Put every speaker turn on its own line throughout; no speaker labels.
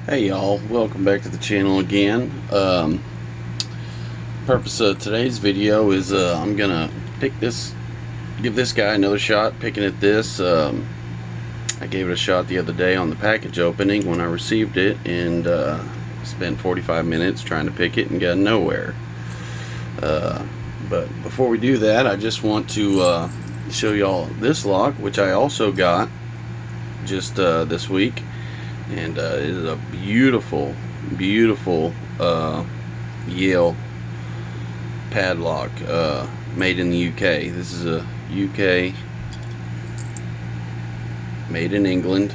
Hey y'all, welcome back to the channel again. Purpose of today's video is I'm gonna give this guy another shot picking at this. I gave it a shot the other day on the package opening when I received it, and spent 45 minutes trying to pick it and got nowhere. But before we do that, I just want to show y'all this lock, which I also got just this week. And it is a beautiful Yale padlock, made in the UK. This is a UK, made in England,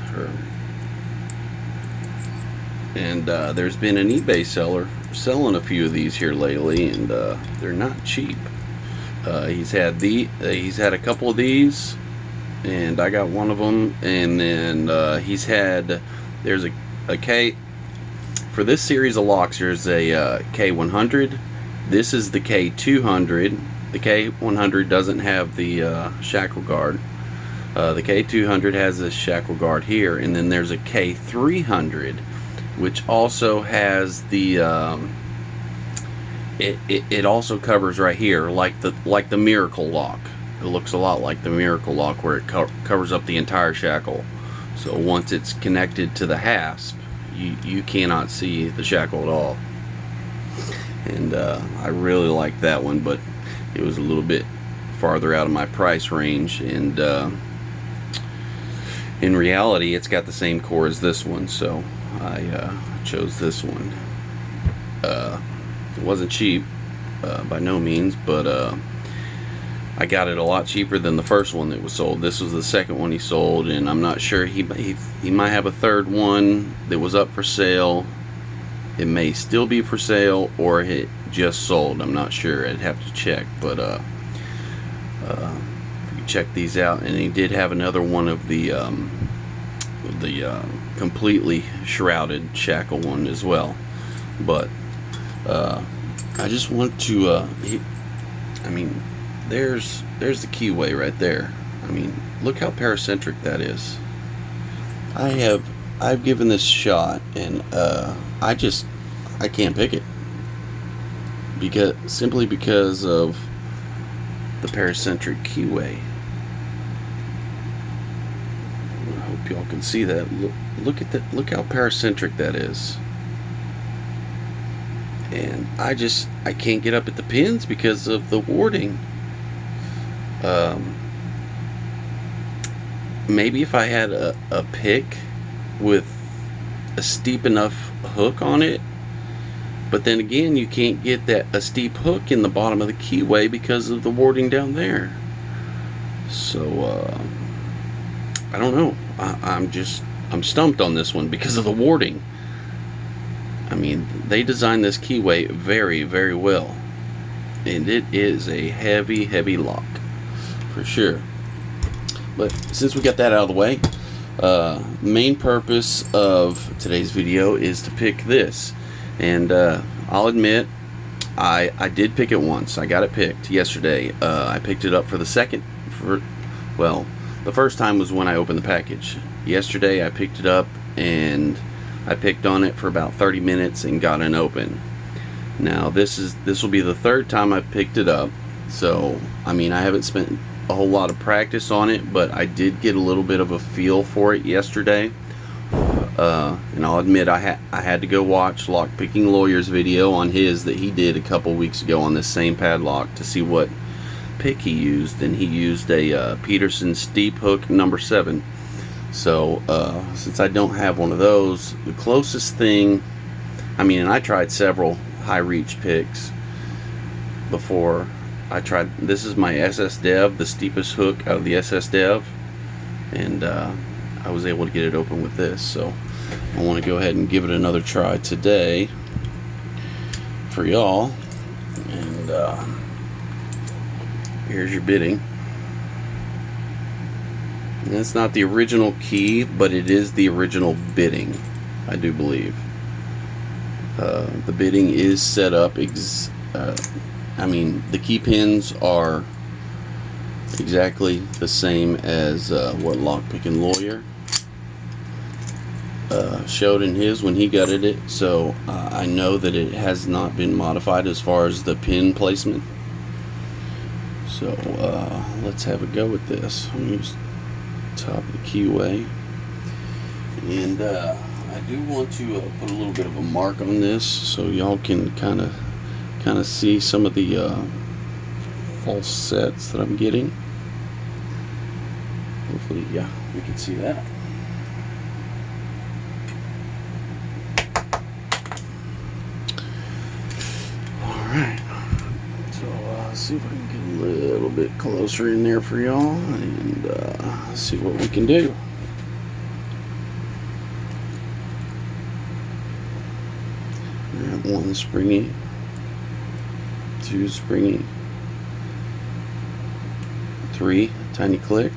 and there's been an eBay seller selling a few of these here lately, and they're not cheap. He's had a couple of these, and I got one of them, and then there's a K for this series of locks. There's a K100. This is the K200. The K100 doesn't have the shackle guard. The K200 has this shackle guard here, and then there's a K300, which also has the it also covers right here, like the Miracle lock. It looks a lot like the Miracle lock, where it covers up the entire shackle. So once it's connected to the hasp, you cannot see the shackle at all. And I really like that one, but it was a little bit farther out of my price range, and in reality it's got the same core as this one, so I chose this one. It wasn't cheap by no means, but I got it a lot cheaper than the first one that was sold. This was the second one he sold, and I'm not sure, he might have a third one that was up for sale. It may still be for sale, or it just sold. I'm not sure. I'd have to check, but you check these out. And he did have another one of the completely shrouded shackle one as well. But I just want to I mean, there's the keyway right there. I mean, look how paracentric that is. I've given this shot, and I can't pick it, simply because of the paracentric keyway. I hope y'all can see that. Look at that. Look how paracentric that is. And I can't get up at the pins because of the warding. Maybe if I had a pick with a steep enough hook on it, but then again, you can't get a steep hook in the bottom of the keyway because of the warding down there. So I don't know. I'm stumped on this one because of the warding. I mean, they designed this keyway very, very well, and it is a heavy lock for sure. But since we got that out of the way, main purpose of today's video is to pick this. And I'll admit, I did pick it once. I got it picked yesterday. I picked it up for the first time was when I opened the package. Yesterday I picked it up, and I picked on it for about 30 minutes and got it open. Now this will be the third time I've picked it up. So I mean, I haven't spent a whole lot of practice on it, but I did get a little bit of a feel for it yesterday. And I'll admit, I had to go watch Lock Picking Lawyer's video on his that he did a couple weeks ago on this same padlock to see what pick he used, and he used a Peterson Steep Hook number 7. So since I don't have one of those, the closest thing, I mean, and I tried several high reach picks before. This is my SS Dev, the steepest hook out of the SS Dev, and I was able to get it open with this. So I want to go ahead and give it another try today for y'all. And here's your bidding. And it's not the original key, but it is the original bidding, I do believe. The bidding is set up I mean, the key pins are exactly the same as what Lock Picking Lawyer showed in his when he gutted it, so I know that it has not been modified as far as the pin placement. So let's have a go with this. I'm going to use top of the keyway, and I do want to put a little bit of a mark on this so y'all can kind of see some of the false sets that I'm getting. Hopefully, yeah, we can see that. Alright, so let's see if I can get a little bit closer in there for y'all and see what we can do. Alright, 1 springy, 2 springy, 3 tiny click,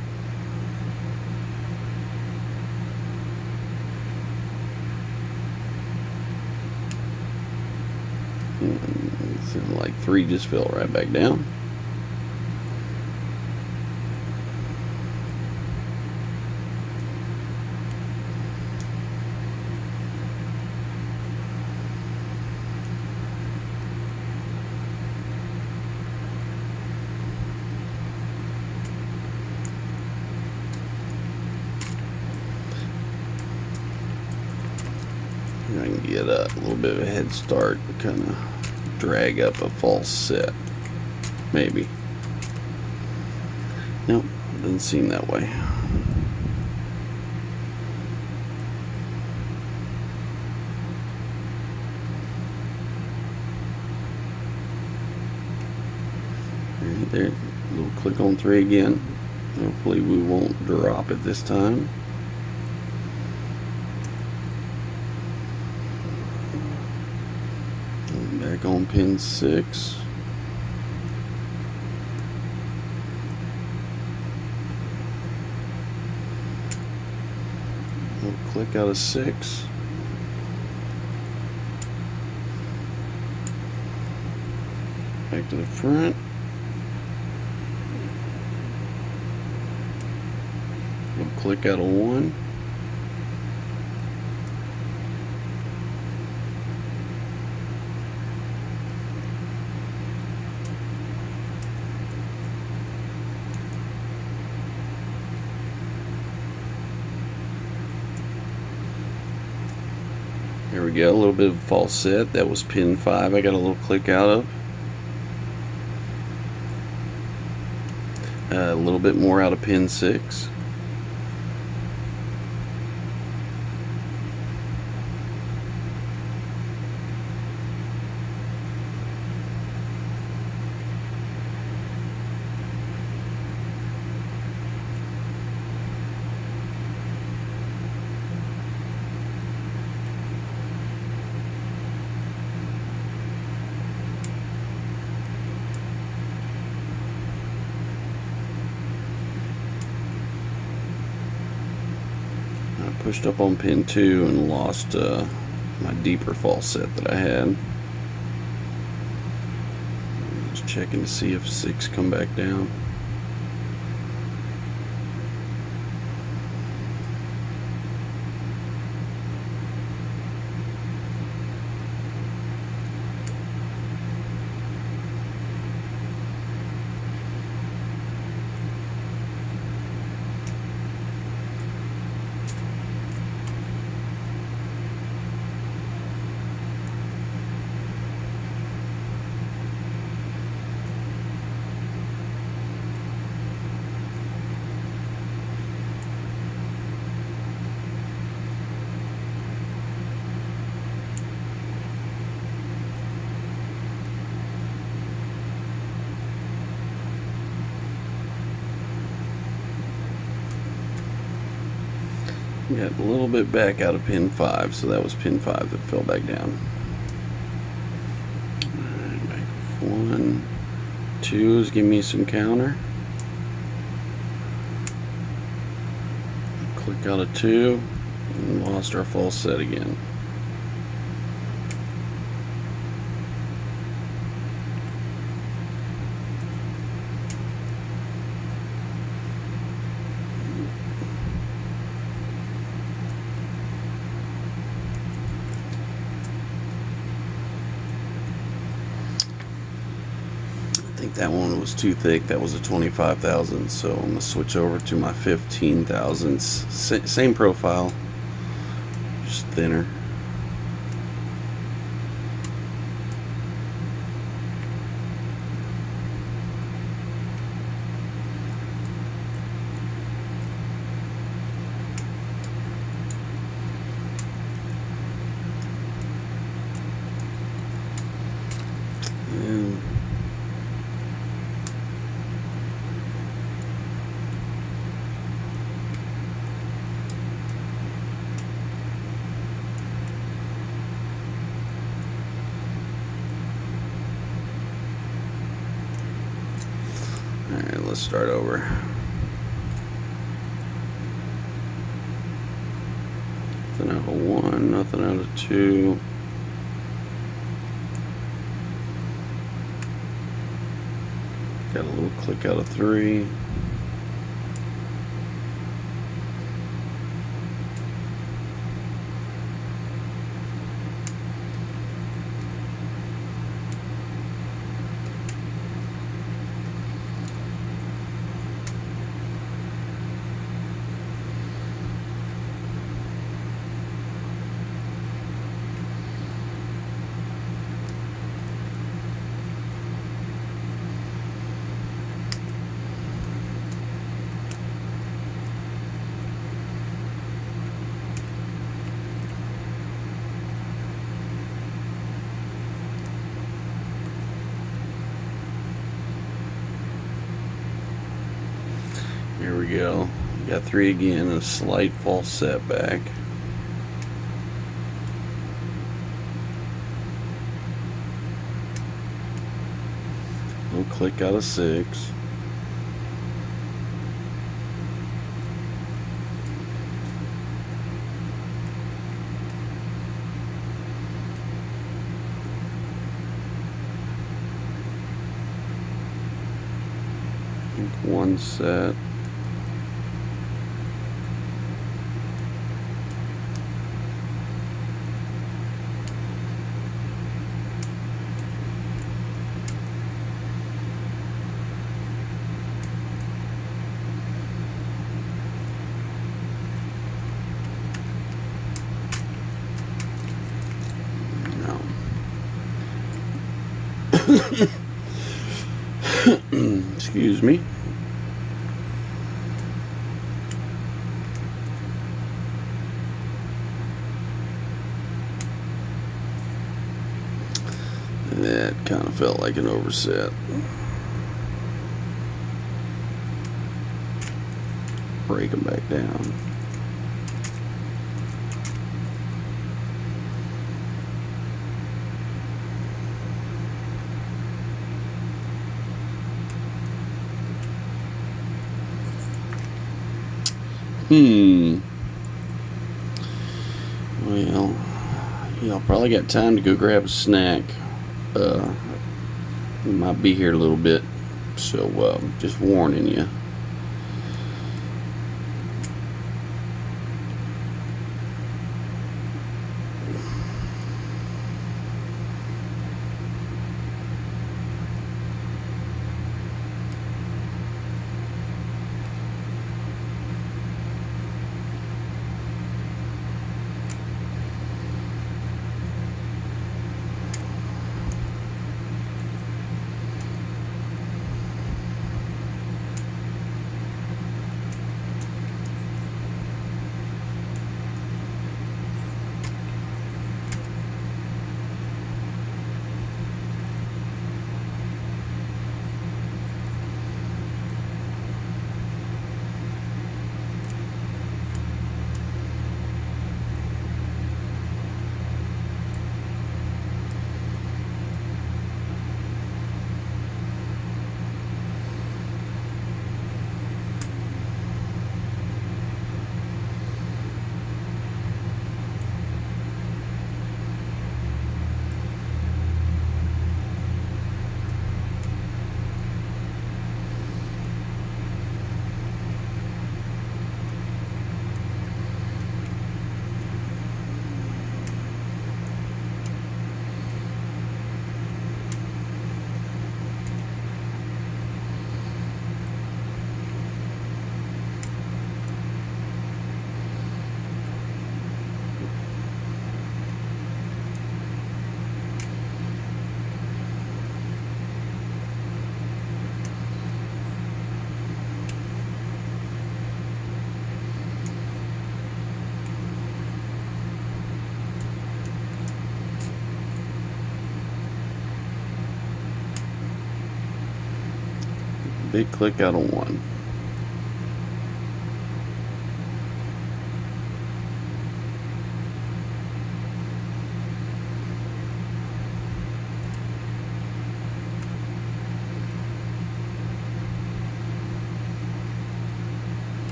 and like 3 just fell right back down. I can get a little bit of a head start to kind of drag up a false set. Maybe. Nope, doesn't seem that way. And there, we'll click on 3 again. Hopefully we won't drop it this time. Back on pin 6. We'll click out of 6. Back to the front. We'll click out of 1. There we go, a little bit of a false set. That was pin 5 I got a little click out of. A little bit more out of pin 6. Pushed up on pin 2 and lost my deeper false set that I had. Just checking to see if 6 come back down. Got a little bit back out of pin 5, so that was pin 5 that fell back down. Alright, back 1, 2 is giving me some counter. Click out of 2 and lost our false set again. That one was too thick. That was a 25 thousandths. So I'm gonna switch over to my 15 thousandths. Same profile, just thinner. Alright, let's start over. Nothing out of 1, nothing out of 2. Got a little click out of 3. Here we go. Got 3 again, a slight false setback. Little click out of 6. One set. Excuse me. That kind of felt like an overset. Break them back down. Well, y'all probably got time to go grab a snack. We might be here a little bit, so just warning you. big click out of 1.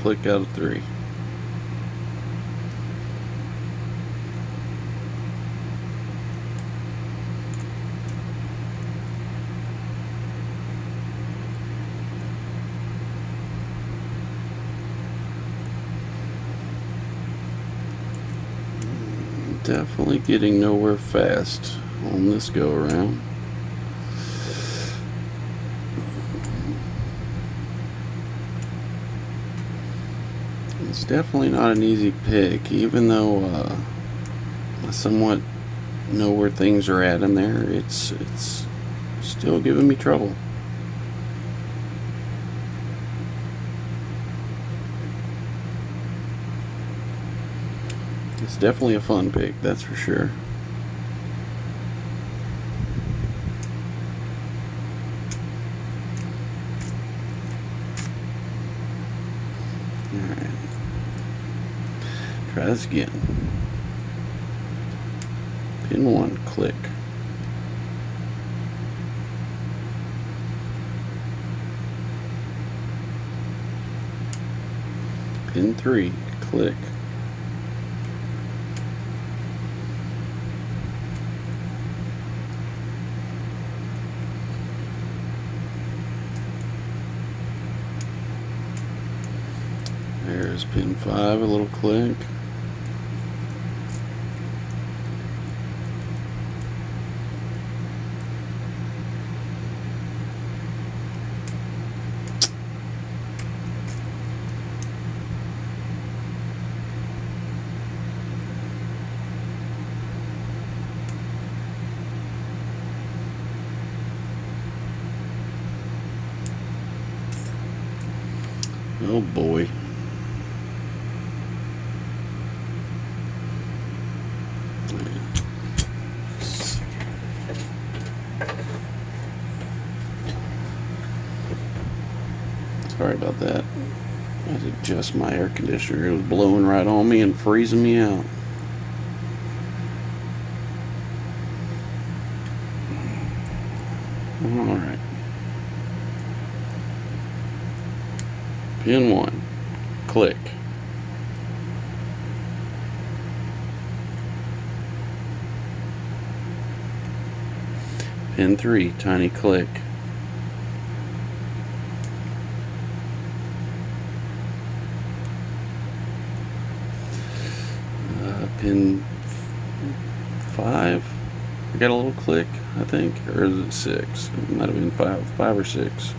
Click out of 3. Definitely getting nowhere fast on this go around. It's definitely not an easy pick, even though I somewhat know where things are at in there. It's still giving me trouble. It's definitely a fun pick, that's for sure. Alright. Try this again. Pin 1, click. Pin 3, click. There's pin 5, a little click. Oh boy. Sorry about that. I had to adjust my air conditioner. It was blowing right on me and freezing me out. Alright. Pin 1. Click. Pin 3. Tiny click. Pin 5. I got a little click, I think, or is it 6? It might have been 5 or 6.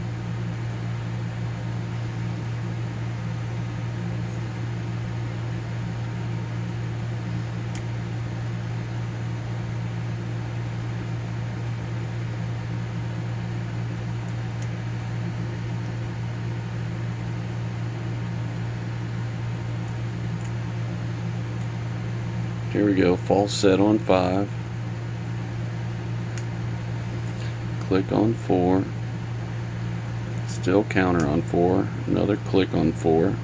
Here we go, false set on 5. Click on 4. Still counter on 4. Another click on 4.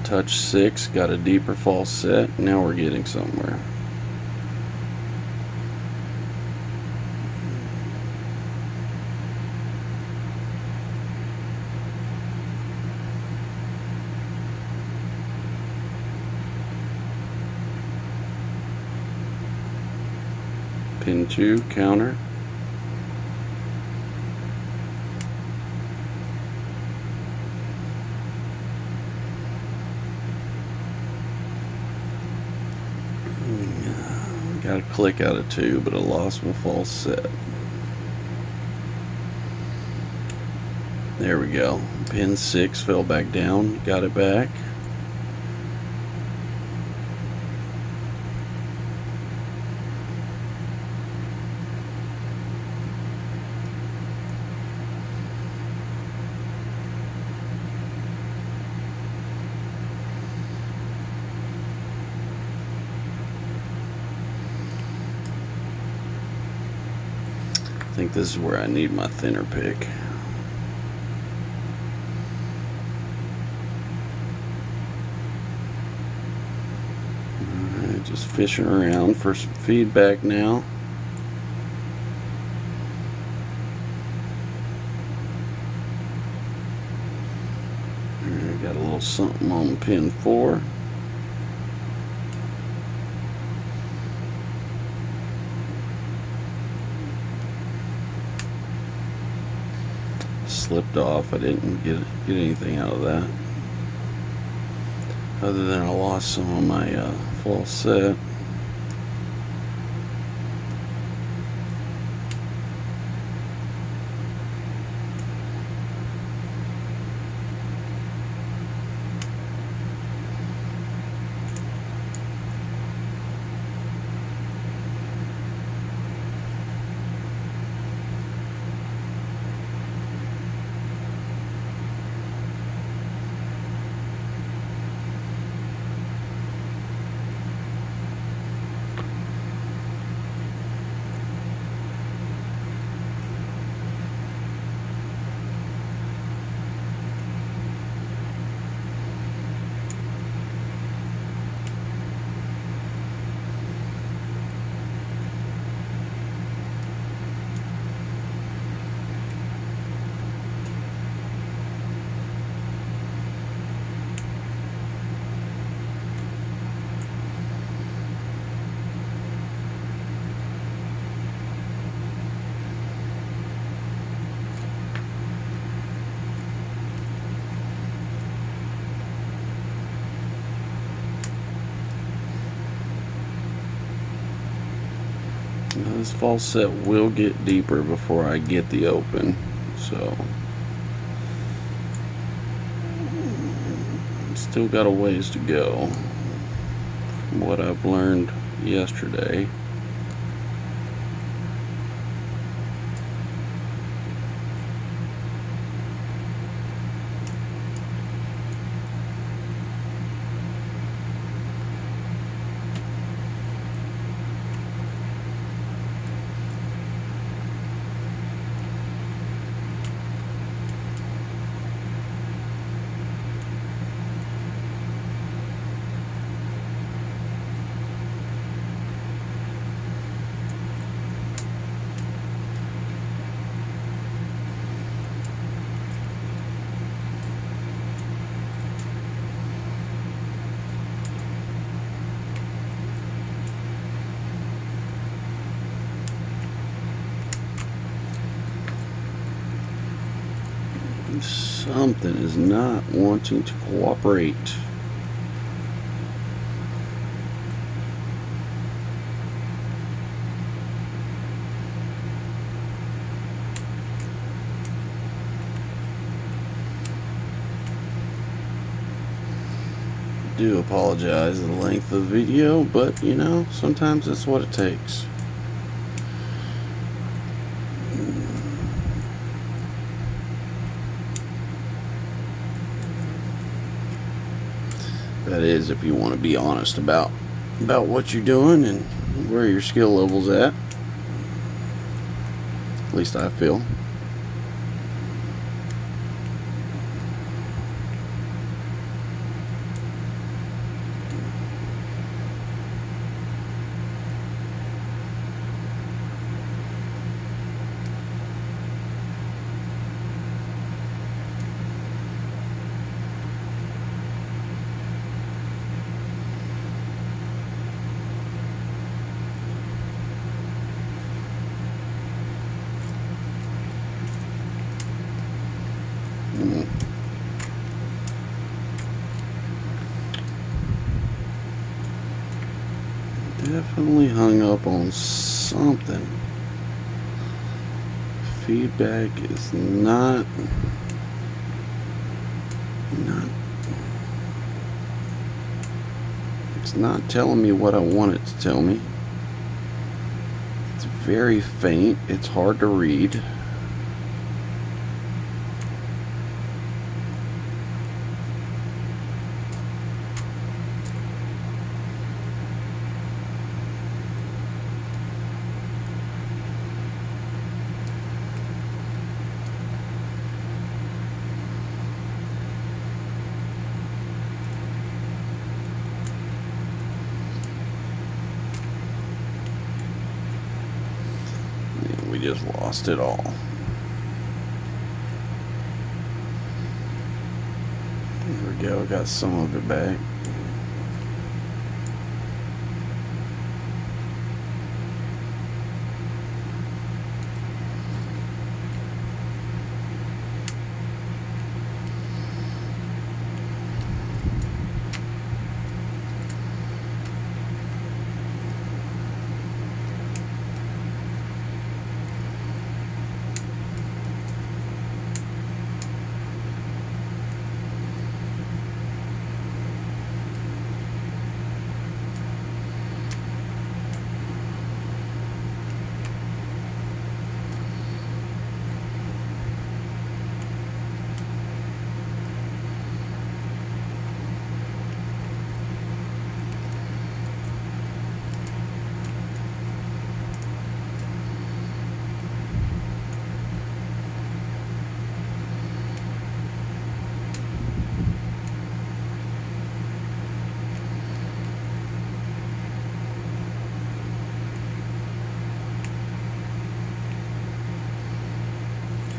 Touch 6, got a deeper false set. Now we're getting somewhere. Pin 2, counter. Got a click out of 2, but I lost my false set. There we go. Pin 6 fell back down. Got it back. think this is where I need my thinner pick. Alright, just fishing around for some feedback now. Alright, got a little something on pin 4. Slipped off. I didn't get anything out of that, other than I lost some of my false set. This false set will get deeper before I get the open, so still got a ways to go from what I've learned yesterday. Something is not wanting to cooperate. I do apologize for the length of the video, but you know, sometimes that's what it takes. That is, if you want to be honest about what you're doing and where your skill level's at. At least I feel. Definitely hung up on something. Feedback is not it's not telling me what I want it to tell me. It's very faint. It's hard to read. just lost it all. There we go, got some of it back.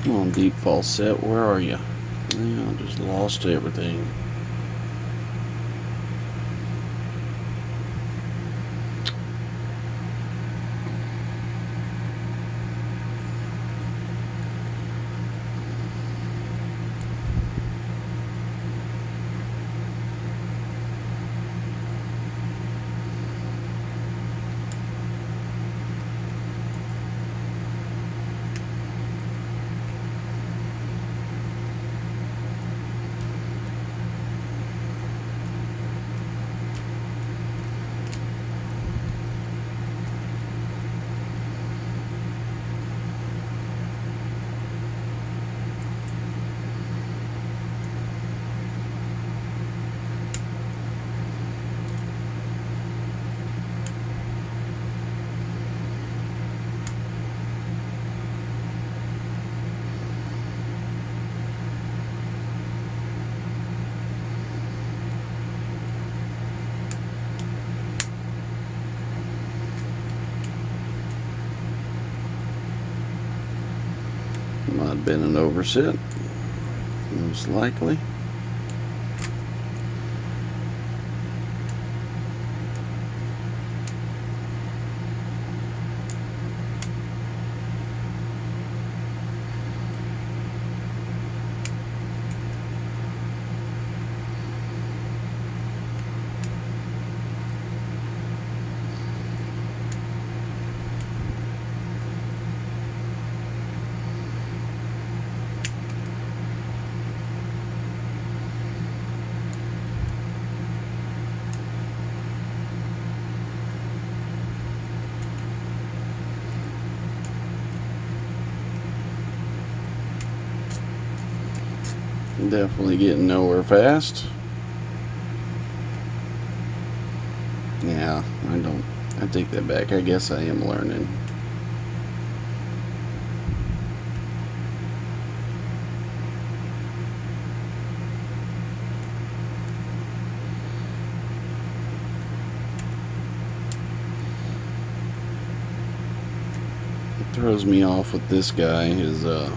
Come on, deep false set, where are you? Yeah, I just lost everything. Might have been an overset, most likely. Definitely getting nowhere fast. Yeah, I take that back. I guess I am learning. What throws me off with this guy is the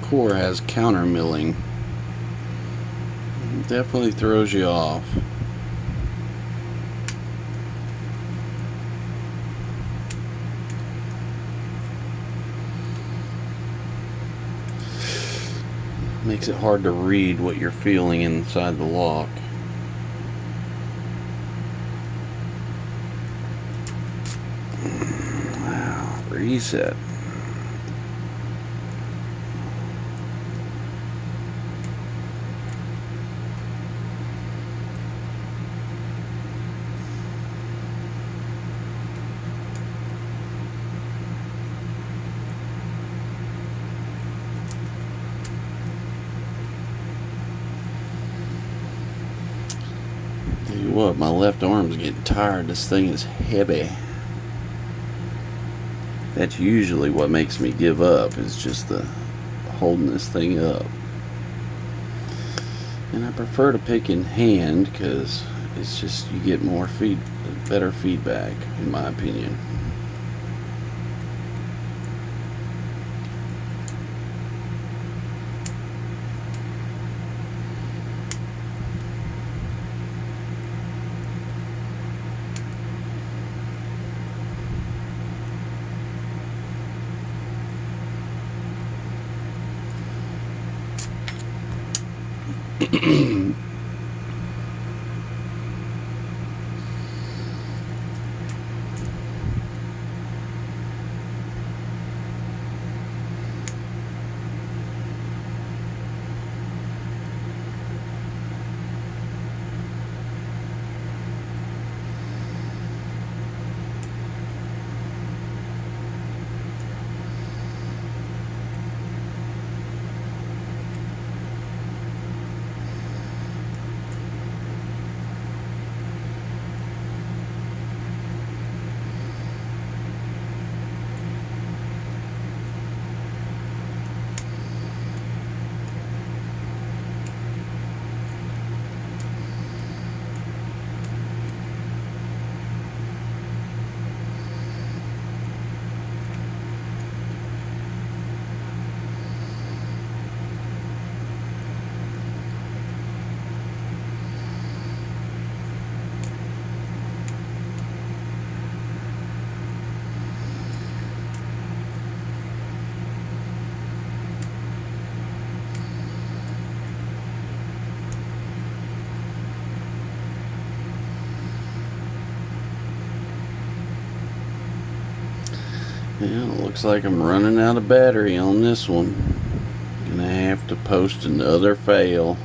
core has counter milling. It definitely throws you off. Makes it hard to read what you're feeling inside the lock. Wow, reset. Tell you what, my left arm's getting tired. This thing is heavy. That's usually what makes me give up, is just the holding this thing up. And I prefer to pick in hand because it's just, you get more better feedback, in my opinion. Yeah, looks like I'm running out of battery on this one. Gonna have to post another fail.